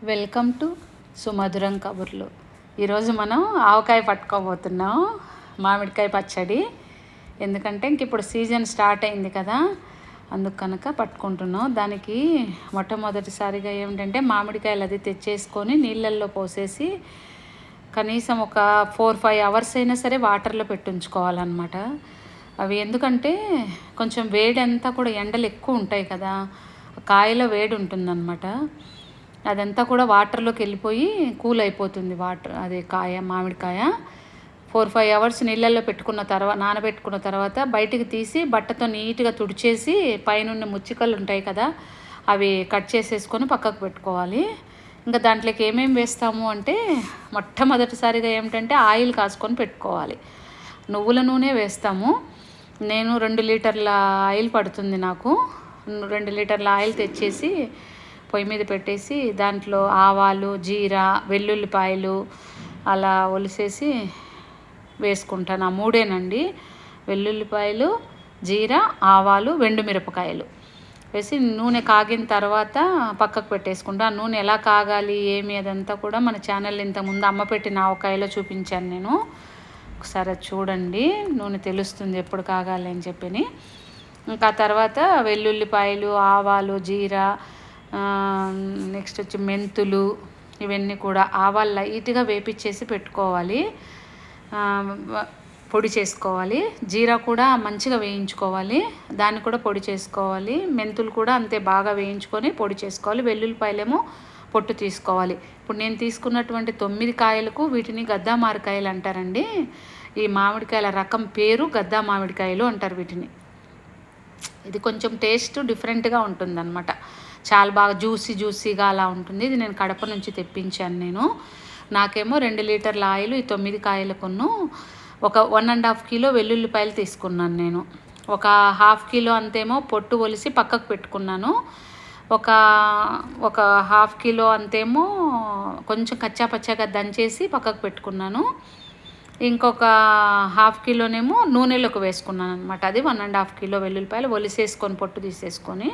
Welcome to సుమధురం కబుర్లు. ఈరోజు మనం ఆవకాయ పట్టుకోబోతున్నాం, మామిడికాయ పచ్చడి. ఎందుకంటే ఇంక ఇప్పుడు సీజన్ స్టార్ట్ అయింది కదా, అందుకు కనుక పట్టుకుంటున్నాం. దానికి మొట్టమొదటిసారిగా ఏమిటంటే మామిడికాయలు అది తెచ్చేసుకొని నీళ్ళల్లో పోసేసి కనీసం ఒక 4-5 అవర్స్ అయినా సరే వాటర్లో ఉంచుకోవాలన్నమాట. అవి ఎందుకంటే కొంచెం వేడి అంతా కూడా, ఎండలు ఎక్కువ ఉంటాయి కదా, కాయలో వేడి ఉంటుందన్నమాట. అదంతా కూడా వాటర్లోకి వెళ్ళిపోయి కూల్ అయిపోతుంది. వాటర్ అదే మామిడికాయ 4-5 అవర్స్ నీళ్ళల్లో నానబెట్టుకున్న తర్వాత బయటికి తీసి బట్టతో నీట్గా తుడిచేసి పైనున్న ముచ్చికలు ఉంటాయి కదా, అవి కట్ చేసేసుకొని పక్కకు పెట్టుకోవాలి. ఇంకా దాంట్లోకి ఏమేమి వేస్తాము అంటే, మొట్టమొదటిసారిగా ఏమిటంటే ఆయిల్ కాసుకొని పెట్టుకోవాలి. నువ్వుల నూనె వేస్తాము. నేను 2 లీటర్ల ఆయిల్ పడుతుంది నాకు. 2 లీటర్ల ఆయిల్ తెచ్చేసి పొయ్యి మీద పెట్టేసి దాంట్లో ఆవాలు, జీరా, వెల్లుల్లిపాయలు అలా ఒలిసేసి వేసుకుంటాను. ఆ మూడేనండి, వెల్లుల్లిపాయలు, జీరా, ఆవాలు, మిరపకాయలు వేసి నూనె కాగిన తర్వాత పక్కకు పెట్టేసుకుంటా. ఆ నూనె ఎలా కాగాలి ఏమి అదంతా కూడా మన ఛానల్ ఇంతకుముందు అమ్మ పెట్టిన ఆవకాయలో చూపించాను నేను. ఒకసారి చూడండి, నూనె తెలుస్తుంది ఎప్పుడు కాగాలి అని చెప్పి. ఇంకా తర్వాత వెల్లుల్లిపాయలు, ఆవాలు, జీరా, నెక్స్ట్ వచ్చి మెంతులు, ఇవన్నీ కూడా ఆవాలు లైట్గా వేపించేసి పెట్టుకోవాలి, పొడి చేసుకోవాలి. జీరా కూడా మంచిగా వేయించుకోవాలి, దాన్ని కూడా పొడి చేసుకోవాలి. మెంతులు కూడా అంతే బాగా వేయించుకొని పొడి చేసుకోవాలి. వెల్లుల్లిపాయలేమో పొట్టు తీసుకోవాలి. ఇప్పుడు నేను తీసుకున్నటువంటి 9 కాయలకు వీటిని గద్దా మామిడికాయలు అంటారండి. ఈ మామిడికాయల రకం పేరు గద్దా మామిడికాయలు అంటారు వీటిని. ఇది కొంచెం టేస్ట్ డిఫరెంట్గా ఉంటుందన్నమాట. చాలా బాగా జ్యూసీగా అలా ఉంటుంది. ఇది నేను కడప నుంచి తెప్పించాను నేను. నాకేమో 2 లీటర్ల ఆయిల్ ఈ 9 కాయలకును ఒక 1.5 కిలో వెల్లుల్లిపాయలు తీసుకున్నాను నేను. ఒక 1/2 కిలో అంతేమో పొట్టు ఒలిసి పక్కకు పెట్టుకున్నాను. ఒక 1/2 కిలో అంతేమో కొంచెం కచ్చాపచ్చాగా దంచేసి పక్కకు పెట్టుకున్నాను. ఇంకొక 1/2 కిలోనేమో నూనెలోకి వేసుకున్నాను అనమాట. అది 1.5 కిలో వెల్లుల్లిపాయలు ఒలిసేసుకొని పొట్టు తీసేసుకొని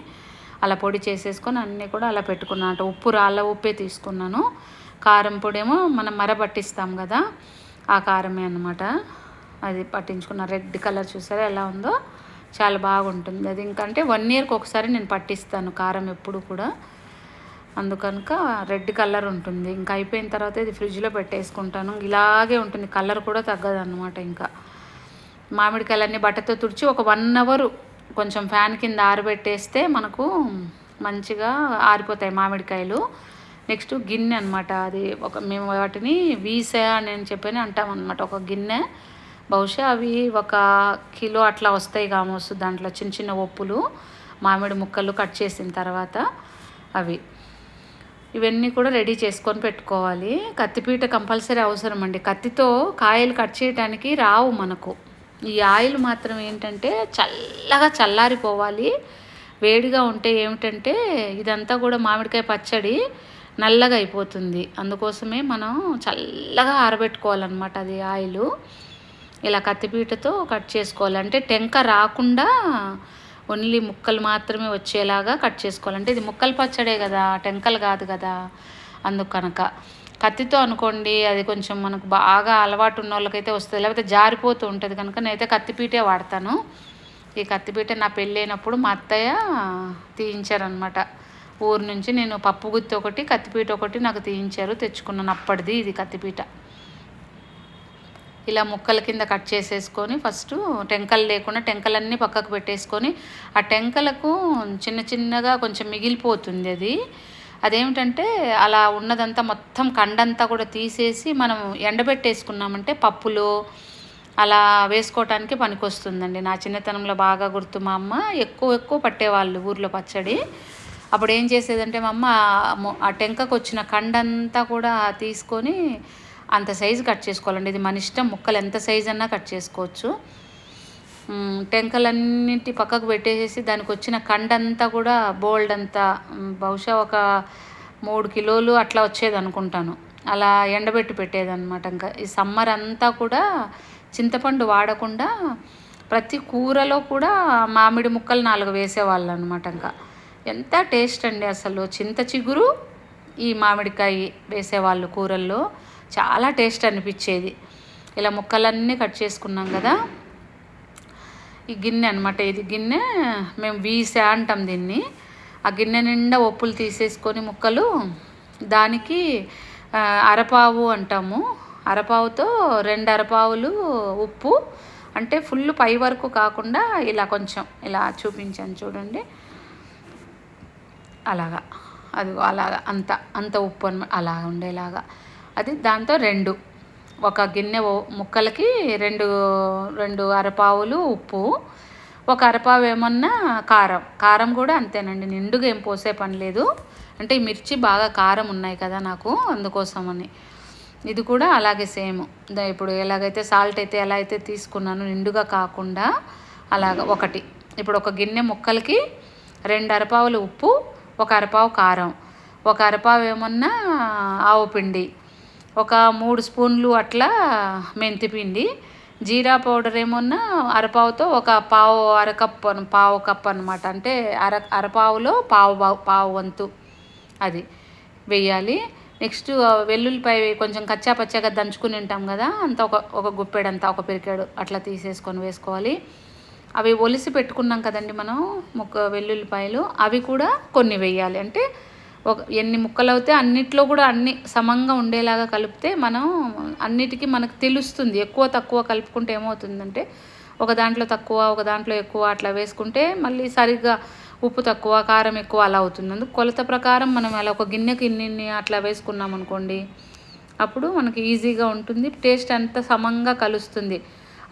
అలా పొడి చేసేసుకొని అన్నీ కూడా అలా పెట్టుకున్నాను. ఉప్పు రాళ్ళ ఉప్పే తీసుకున్నాను. కారం పొడి ఏమో మనం పట్టిస్తాం కదా, ఆ కారమే అనమాట. అది పట్టించుకున్న రెడ్ కలర్ చూసారా ఎలా ఉందో, చాలా బాగుంటుంది అది. ఇంకంటే 1 ఇయర్కి ఒకసారి నేను పట్టిస్తాను కారం ఎప్పుడు కూడా, అందుకనుక రెడ్ కలర్ ఉంటుంది. ఇంకా అయిపోయిన తర్వాత ఇది ఫ్రిడ్జ్లో పెట్టేసుకుంటాను. ఇలాగే ఉంటుంది, కలర్ కూడా తగ్గదు అన్నమాట. ఇంకా మామిడికాయలన్నీ బట్టతో తుడిచి ఒక 1 అవర్ కొంచెం ఫ్యాన్ కింద ఆరబెట్టేస్తే మనకు మంచిగా ఆరిపోతాయి మామిడికాయలు. నెక్స్ట్ గిన్నె అనమాట, అది మేము వాటిని వీసా అని చెప్పని అంటాం అనమాట. ఒక గిన్నె, బహుశా అవి 1 కిలో అట్లా వస్తాయి కామోసు. దాంట్లో చిన్న చిన్న ఒప్పులు, మామిడి ముక్కలు కట్ చేసిన తర్వాత అవి ఇవన్నీ కూడా రెడీ చేసుకొని పెట్టుకోవాలి. కత్తిపీట కంపల్సరీ అవసరం అండి. కత్తితో కాయలు కట్ చేయడానికి రావు మనకు. ఈ ఆయిల్ మాత్రం ఏంటంటే చల్లగా చల్లారిపోవాలి. వేడిగా ఉంటే ఏమిటంటే ఇదంతా కూడా మామిడికాయ పచ్చడి నల్లగా అయిపోతుంది. అందుకోసమే మనం చల్లగా ఆరబెట్టుకోవాలన్నమాట. అది ఆయిల్ ఇలా కత్తిపీటతో కట్ చేసుకోవాలి. అంటే టెంక రాకుండా ఓన్లీ ముక్కలు మాత్రమే వచ్చేలాగా కట్ చేసుకోవాలంటే ఇది ముక్కలు పచ్చడే కదా, టెంకలు కాదు కదా. అందుకు కనుక కత్తితో అనుకోండి, అది కొంచెం మనకు బాగా అలవాటు ఉన్న వాళ్ళకైతే వస్తుంది, లేకపోతే జారిపోతూ ఉంటుంది కనుక నేనైతే కత్తిపీటే వాడతాను. ఈ కత్తిపీట నా పెళ్ళైనప్పుడు మా అత్తయ్య తీయించారనమాట ఊరు నుంచి. నేను పప్పు గుత్తి ఒకటి, కత్తిపీట ఒకటి నాకు తీయించారు, తెచ్చుకున్నాను అప్పటిది ఇది కత్తిపీట. ఇలా ముక్కల కింద కట్ చేసేసుకొని ఫస్ట్ టెంకలు లేకుండా టెంకలన్నీ పక్కకు పెట్టేసుకొని, ఆ టెంకలకు చిన్న చిన్నగా కొంచెం మిగిలిపోతుంది అది. అదేమిటంటే అలా ఉన్నదంతా మొత్తం కండంతా కూడా తీసేసి మనం ఎండబెట్టేసుకున్నామంటే పప్పులో అలా వేసుకోవటానికి పనికొస్తుందండి. నా చిన్నతనంలో బాగా గుర్తు, మా అమ్మ ఎక్కువ పట్టేవాళ్ళు ఊర్లో పచ్చడి. అప్పుడు ఏం చేసేదంటే మా అమ్మ ఆ టెంకకు వచ్చిన కండంతా కూడా తీసుకొని అంత సైజు కట్ చేసుకోవాలండి. ఇది మన ఇష్టం, ముక్కలు ఎంత సైజు అన్నా కట్ చేసుకోవచ్చు. టెంకలన్నింటి పక్కకు పెట్టేసేసి దానికి వచ్చిన కండంతా కూడా బోల్డ్ అంతా, బహుశా ఒక 3 కిలోలు అట్లా వచ్చేది అనుకుంటాను, అలా ఎండబెట్టి పెట్టేదన్నమాట. ఇంకా ఈ సమ్మర్ అంతా కూడా చింతపండు వాడకుండా ప్రతి కూరలో కూడా మామిడి ముక్కలు 4 వేసేవాళ్ళు అనమాట. ఇంకా ఎంత టేస్ట్ అండి అసలు. చింత చిగురు ఈ మామిడికాయ వేసేవాళ్ళు కూరల్లో, చాలా టేస్ట్ అనిపించేది. ఇలా ముక్కలన్నీ కట్ చేసుకున్నాం కదా, ఈ గిన్నె అనమాట, ఇది గిన్నె మేము వీసా అంటాం దీన్ని. ఆ గిన్నె నిండా ఒప్పులు తీసేసుకొని ముక్కలు, దానికి అరపావు అంటాము, అరపావుతో 2 అరపావులు ఉప్పు, అంటే ఫుల్ పై వరకు కాకుండా ఇలా కొంచెం ఇలా చూపించాను చూడండి, అలాగా, అదిగో అలాగా అంత ఉప్పు అలా ఉండేలాగా. అది దాంతో 2 ఒక గిన్నె ముక్కలకి 2 అరపావులు ఉప్పు, 1 అరపావు ఏమన్నా కారం కూడా అంతేనండి, నిండుగా ఏం పోసే పని లేదు. అంటే ఈ మిర్చి బాగా కారం ఉన్నాయి కదా నాకు, అందుకోసమని. ఇది కూడా అలాగే సేమ్, ఇప్పుడు ఎలాగైతే సాల్ట్ అయితే ఎలా అయితే తీసుకున్నాను నిండుగా కాకుండా అలాగ ఒకటి. ఇప్పుడు ఒక గిన్నె ముక్కలకి 2 అరపావులు ఉప్పు, 1 అరపావు కారం, 1 అరపావు ఏమన్నా ఆవు పిండి, ఒక 3 స్పూన్లు అట్లా మెంతి పిండి, జీరా పౌడర్ ఏమన్నా అరపావుతో ఒక పావు కప్ అనమాట, అంటే అరపావులో పావు వంతు అది వేయాలి. నెక్స్ట్ వెల్లుల్లిపాయ కొంచెం కచ్చా పచ్చగా దంచుకుని ఉంటాం కదా, అంత ఒక గుప్పెడంతా, ఒక పిరికాడు అట్లా తీసేసుకొని వేసుకోవాలి. అవి ఒలిసి పెట్టుకున్నాం కదండి మనం వెల్లుల్లిపాయలు, అవి కూడా కొన్ని వేయాలి. అంటే ఎన్ని ముక్కలు అవుతే అన్నిట్లో కూడా అన్ని సమంగా ఉండేలాగా కలిపితే మనం అన్నిటికీ మనకు తెలుస్తుంది. ఎక్కువ తక్కువ కలుపుకుంటే ఏమవుతుందంటే ఒక దాంట్లో తక్కువ ఒక దాంట్లో ఎక్కువ అట్లా వేసుకుంటే మళ్ళీ సరిగ్గా ఉప్పు తక్కువ కారం ఎక్కువ అలా అవుతుంది. అందుకు కొలత ప్రకారం మనం అలా ఒక గిన్నెకి ఇన్ని అట్లా వేసుకున్నాం అనుకోండి, అప్పుడు మనకి ఈజీగా ఉంటుంది, టేస్ట్ అంతా సమంగా కలుస్తుంది.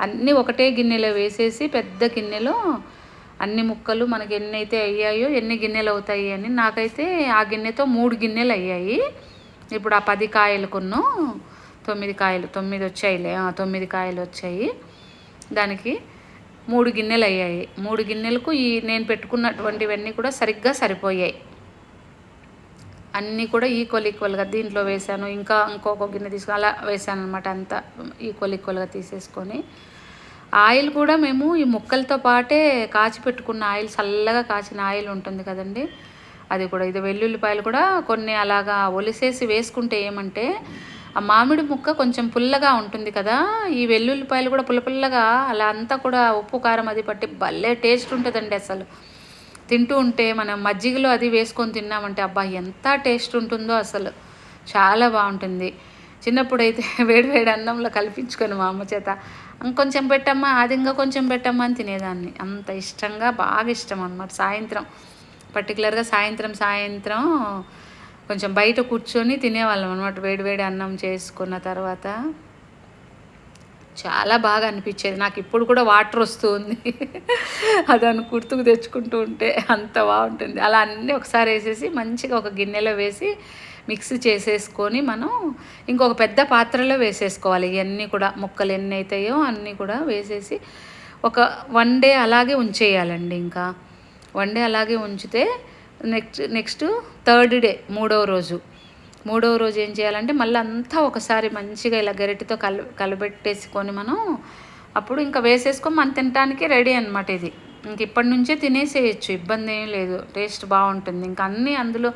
అన్నీ ఒకటే గిన్నెలో వేసేసి పెద్ద గిన్నెలో అన్ని ముక్కలు మనకి ఎన్ని అయితే అయ్యాయో, ఎన్ని గిన్నెలు అవుతాయి అని, నాకైతే ఆ గిన్నెతో 3 గిన్నెలు అయ్యాయి. ఇప్పుడు ఆ 10 కాయలకును 9 కాయలు, 9 వచ్చాయిలే, 9 కాయలు వచ్చాయి. దానికి 3 గిన్నెలు అయ్యాయి. 3 గిన్నెలకు ఈ నేను పెట్టుకున్నటువంటివన్నీ కూడా సరిగ్గా సరిపోయాయి. అన్నీ కూడా ఈక్వల్గా దీంట్లో వేసాను, ఇంకొక గిన్నె తీసుకొని అలా వేసాను అనమాట. అంతా ఈక్వల్గా తీసేసుకొని, ఆయిల్ కూడా మేము ఈ ముక్కలతో పాటే కాచి పెట్టుకున్న ఆయిల్, చల్లగా కాచిన ఆయిల్ ఉంటుంది కదండి, అది కూడా. ఇది వెల్లుల్లిపాయలు కూడా కొన్ని అలాగా ఒలిసేసి వేసుకుంటే ఏమంటే ఆ మామిడి ముక్క కొంచెం పుల్లగా ఉంటుంది కదా, ఈ వెల్లుల్లిపాయలు కూడా పుల్లగా అలా అంతా కూడా ఉప్పు కారం అది పట్టి భలే టేస్ట్ ఉంటుందండి. అసలు తింటూ ఉంటే మనం మజ్జిగలో అది వేసుకొని తిన్నామంటే అబ్బా ఎంత టేస్ట్ ఉంటుందో, అసలు చాలా బాగుంటుంది. చిన్నప్పుడైతే వేడి అన్నంలో కల్పించుకొని మా అమ్మ చేత ఇంకొంచెం పెట్టమ్మా, అది ఇంకా కొంచెం పెట్టమ్మా అని తినేదాన్ని. అంత ఇష్టంగా, బాగా ఇష్టం అన్నమాట. సాయంత్రం పర్టికులర్గా సాయంత్రం కొంచెం బయట కూర్చొని తినేవాళ్ళం అనమాట. వేడి అన్నం చేసుకున్న తర్వాత చాలా బాగా అనిపించేది నాకు. ఇప్పుడు కూడా వాటర్ వస్తుంది అదని గుర్తుకు తెచ్చుకుంటూ ఉంటే, అంత బాగుంటుంది. అలా అన్నీ ఒకసారి వేసేసి మంచిగా ఒక గిన్నెలో వేసి మిక్స్ చేసేసుకొని మనం ఇంకొక పెద్ద పాత్రలో వేసేసుకోవాలి. ఇవన్నీ కూడా ముక్కలు ఎన్ని అవుతాయో అన్నీ కూడా వేసేసి ఒక 1 డే అలాగే ఉంచేయాలండి. ఇంకా 1 డే అలాగే ఉంచితే నెక్స్ట్ 3rd డే, 3వ రోజు ఏం చేయాలంటే మళ్ళీ అంతా ఒకసారి మంచిగా ఇలా గరిటెతో కలబెట్టేసుకొని మనం అప్పుడు ఇంకా వేసేసుకొని మనం తినడానికి రెడీ అనమాట. ఇది ఇంక ఇప్పటి నుంచే తినేసేయచ్చు, ఇబ్బంది ఏం లేదు, టేస్ట్ బాగుంటుంది. ఇంకా అన్నీ అందులో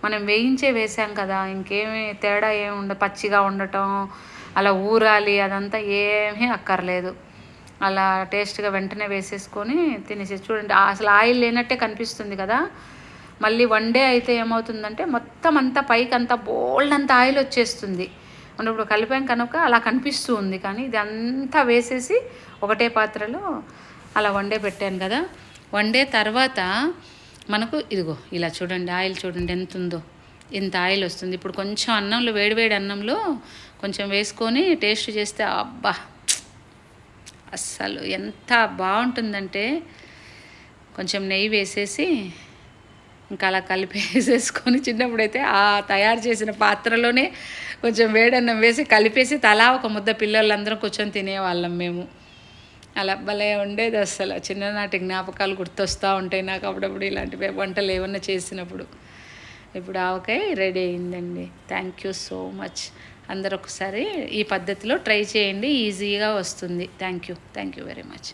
మనం వేసాం కదా, ఇంకేమీ తేడా ఏమి ఉండదు. పచ్చిగా ఉండటం, అలా ఊరాలి అదంతా ఏమీ అక్కర్లేదు. అలా టేస్ట్గా వెంటనే వేసేసుకొని తినేసి చూడండి. అసలు ఆయిల్ లేనట్టే కనిపిస్తుంది కదా. మళ్ళీ 1 డే అయితే ఏమవుతుందంటే మొత్తం అంతా పైకి అంతా బోల్డ్ అంత ఆయిల్ వచ్చేస్తుంది. మనం ఇప్పుడు కలిపాం కనుక అలా కనిపిస్తూ ఉంది. కానీ ఇది అంతా వేసేసి ఒకటే పాత్రలో అలా 1 డే పెట్టాను కదా. 1 డే తర్వాత మనకు ఇదిగో ఇలా చూడండి, ఆయిల్ చూడండి ఎంత ఉందో, ఇంత ఆయిల్ వస్తుంది. ఇప్పుడు కొంచెం అన్నంలో, వేడి అన్నంలో కొంచెం వేసుకొని టేస్ట్ చేస్తే అబ్బా అస్సలు ఎంత బాగుంటుందంటే, కొంచెం నెయ్యి వేసేసి ఇంకా అలా కలిపేసేసుకొని, చిన్నప్పుడైతే ఆ తయారు చేసిన పాత్రలోనే కొంచెం వేడన్నం వేసి కలిపేసి తలా ఒక ముద్ద పిల్లలందరం కూర్చొని తినేవాళ్ళం మేము. అలా భలే ఉండేది. అసలు చిన్ననాటి జ్ఞాపకాలు గుర్తొస్తూ ఉంటాయి నాకు అప్పుడప్పుడు ఇలాంటి వంటలు ఏమన్నా చేసినప్పుడు. ఇప్పుడు ఆవకాయ రెడీ అయిందండి. Thank you so much. అందరూ ఒకసారి ఈ పద్ధతిలో ట్రై చేయండి, ఈజీగా వస్తుంది. Thank you very much.